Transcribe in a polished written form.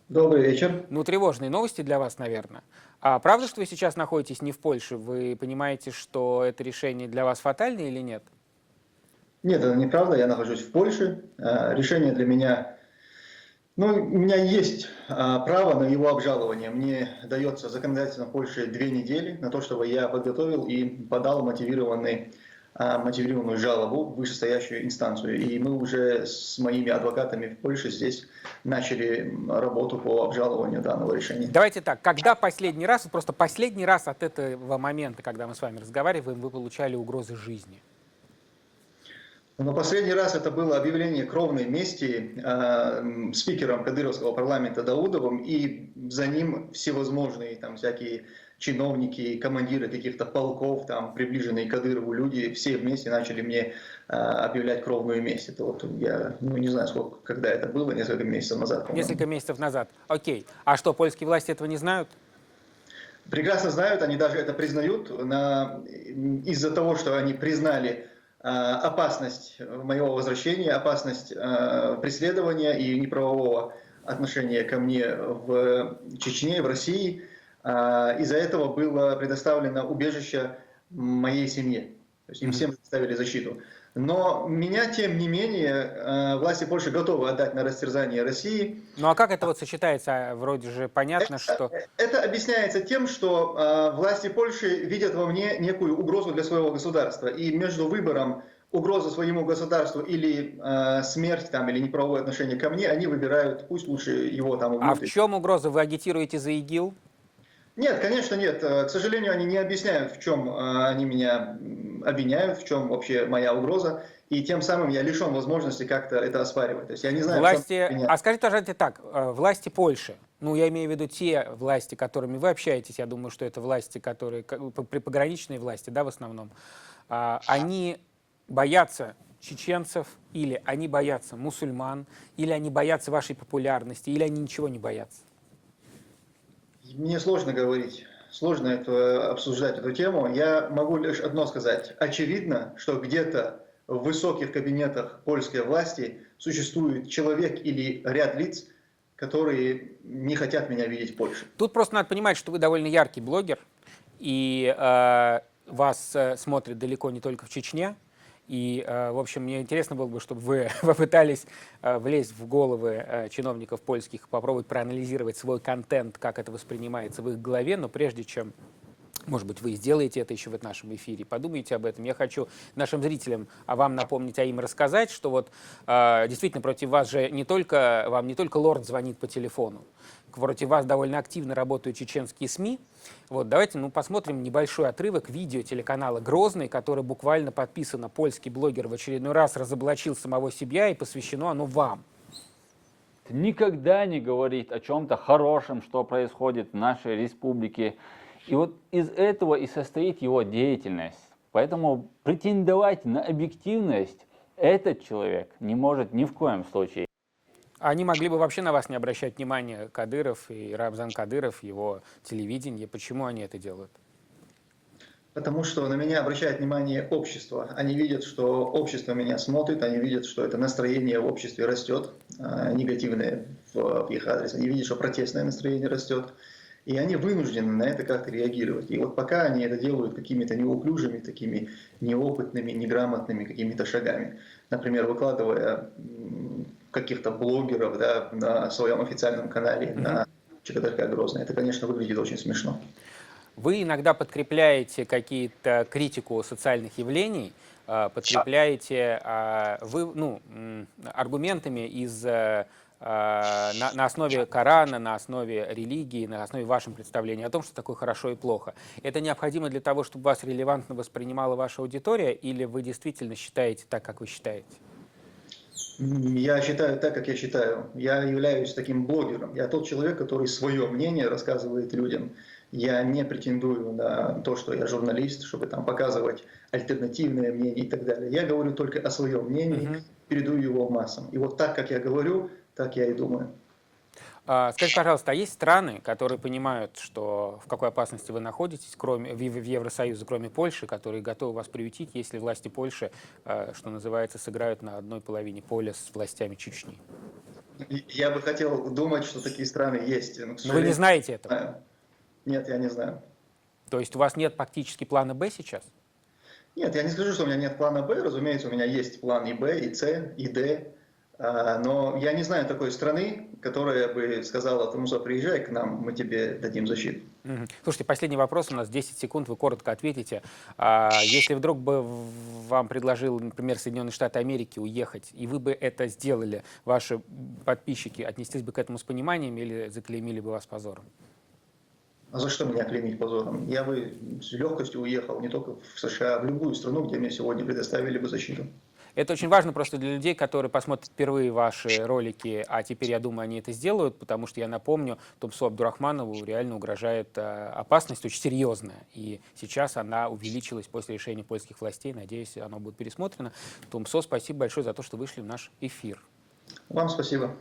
Добрый вечер. Ну, тревожные новости для вас, наверное. А правда, что вы сейчас находитесь не в Польше? Вы понимаете, что это решение для вас фатальное или нет? Нет, это неправда, я нахожусь в Польше. Решение для меня, ну, у меня есть право на его обжалование. Мне дается законодательно в Польше 2 недели на то, чтобы я подготовил и подал мотивированную жалобу в вышестоящую инстанцию. И мы уже с моими адвокатами в Польше здесь начали работу по обжалованию данного решения. Давайте так, когда последний раз, вот просто последний раз от этого момента, когда мы с вами разговариваем, вы получали угрозы жизни? Но последний раз это было объявление кровной мести спикером кадыровского парламента Даудовым, и за ним всевозможные там всякие чиновники, командиры каких-то полков, там приближенные к Кадырову люди, все вместе начали мне объявлять кровную месть. Это вот я, ну не знаю, сколько, когда это было, несколько месяцев назад, по-моему. Несколько месяцев назад. Окей. А что, польские власти этого не знают? Прекрасно знают, они даже это признают, из-за того, что они признали опасность моего возвращения, опасность преследования и неправового отношения ко мне в Чечне, в России. Из-за этого было предоставлено убежище моей семье. То есть им всем предоставили защиту. Но меня, тем не менее, власти Польши готовы отдать на растерзание России. Ну а как это вот сочетается? Вроде же понятно, что... Это объясняется тем, что власти Польши видят во мне некую угрозу для своего государства. И между выбором угрозы своему государству или смерть там, или неправовое отношение ко мне, они выбирают, пусть лучше его там А убьют. в чем угроза? Вы агитируете за ИГИЛ? Нет, конечно, нет. К сожалению, они не объясняют, в чем они меня обвиняют, в чем вообще моя угроза. И тем самым я лишен возможности как-то это оспаривать. То есть я не знаю, в чем Власти, меня. а скажите, пожалуйста, так, власти Польши, ну, я имею в виду те власти, которыми вы общаетесь, я думаю, что это власти, которые, пограничные власти, да, в основном, они боятся чеченцев, или они боятся мусульман, или они боятся вашей популярности, или они ничего не боятся? Мне сложно говорить, сложно обсуждать эту тему. Я могу лишь одно сказать. Очевидно, что где-то в высоких кабинетах польской власти существует человек или ряд лиц, которые не хотят меня видеть в Польше. Тут просто надо понимать, что вы довольно яркий блогер, и вас смотрят далеко не только в Чечне. И, в общем, мне интересно было бы, чтобы вы попытались влезть в головы чиновников польских, попробовать проанализировать свой контент, как это воспринимается в их голове, но прежде чем, может быть, вы сделаете это еще в нашем эфире, подумайте об этом. Я хочу нашим зрителям вам напомнить, а им рассказать, что вот действительно против вас же вам не только лорд звонит по телефону, против вас довольно активно работают чеченские СМИ. Вот, давайте посмотрим небольшой отрывок видео телеканала «Грозный», который буквально подписано «Польский блогер в очередной раз разоблачил самого себя», и посвящено оно вам. Никогда не говорит о чем-то хорошем, что происходит в нашей республике. И вот из этого и состоит его деятельность. Поэтому претендовать на объективность этот человек не может ни в коем случае. Они могли бы вообще на вас не обращать внимания, Кадыров и Рамзан Кадыров, его телевидение. Почему они это делают? Потому что на меня обращает внимание общество. Они видят, что общество меня смотрит, они видят, что это настроение в обществе растет, негативное в их адрес. Они видят, что протестное настроение растет. И они вынуждены на это как-то реагировать. И вот пока они это делают какими-то неуклюжими, такими неопытными, неграмотными какими-то шагами, например, выкладывая каких-то блогеров, да, на своем официальном канале, на ЧКТРК Грозный, это, конечно, выглядит очень смешно. Вы иногда подкрепляете какие-то критику социальных явлений, подкрепляете аргументами на основе Корана, на основе религии, на основе ваших представлений о том, что такое хорошо и плохо. Это необходимо для того, чтобы вас релевантно воспринимала ваша аудитория, или вы действительно считаете так, как вы считаете? Я считаю так, как я считаю. Я являюсь таким блогером. Я тот человек, который свое мнение рассказывает людям. Я не претендую на то, что я журналист, чтобы там показывать альтернативное мнение и так далее. Я говорю только о своем мнении, передаю его массам. И вот так, как я говорю, так я и думаю. Скажите, пожалуйста, а есть страны, которые понимают, что в какой опасности вы находитесь, кроме в Евросоюзе, кроме Польши, которые готовы вас приютить, если власти Польши, что называется, сыграют на одной половине поля с властями Чечни? Я бы хотел думать, что такие страны есть. Но, к Но вы не сожалению, знаете не этого. знаю. Нет, я не знаю. То есть у вас нет практически плана «Б» сейчас? Нет, я не скажу, что у меня нет плана Б. Разумеется, у меня есть план и Б, и С, и Д. Но я не знаю такой страны, которая бы сказала Тумсо, приезжай к нам, мы тебе дадим защиту. Мгм. Слушайте, последний вопрос, у нас 10 секунд, вы коротко ответите. Если вдруг бы вам предложил, например, Соединенные Штаты Америки уехать, и вы бы это сделали, ваши подписчики отнеслись бы к этому с пониманием или заклеймили бы вас позором? А за что меня клеймить позором? Я бы с легкостью уехал не только в США, а в любую страну, где мне сегодня предоставили бы защиту. Это очень важно просто для людей, которые посмотрят впервые ваши ролики, а теперь, я думаю, они это сделают, потому что, я напомню, Тумсо Абдурахманову реально угрожает опасность очень серьезная. И сейчас она увеличилась после решения польских властей. Надеюсь, оно будет пересмотрено. Тумсо, спасибо большое за то, что вышли в наш эфир. Вам спасибо.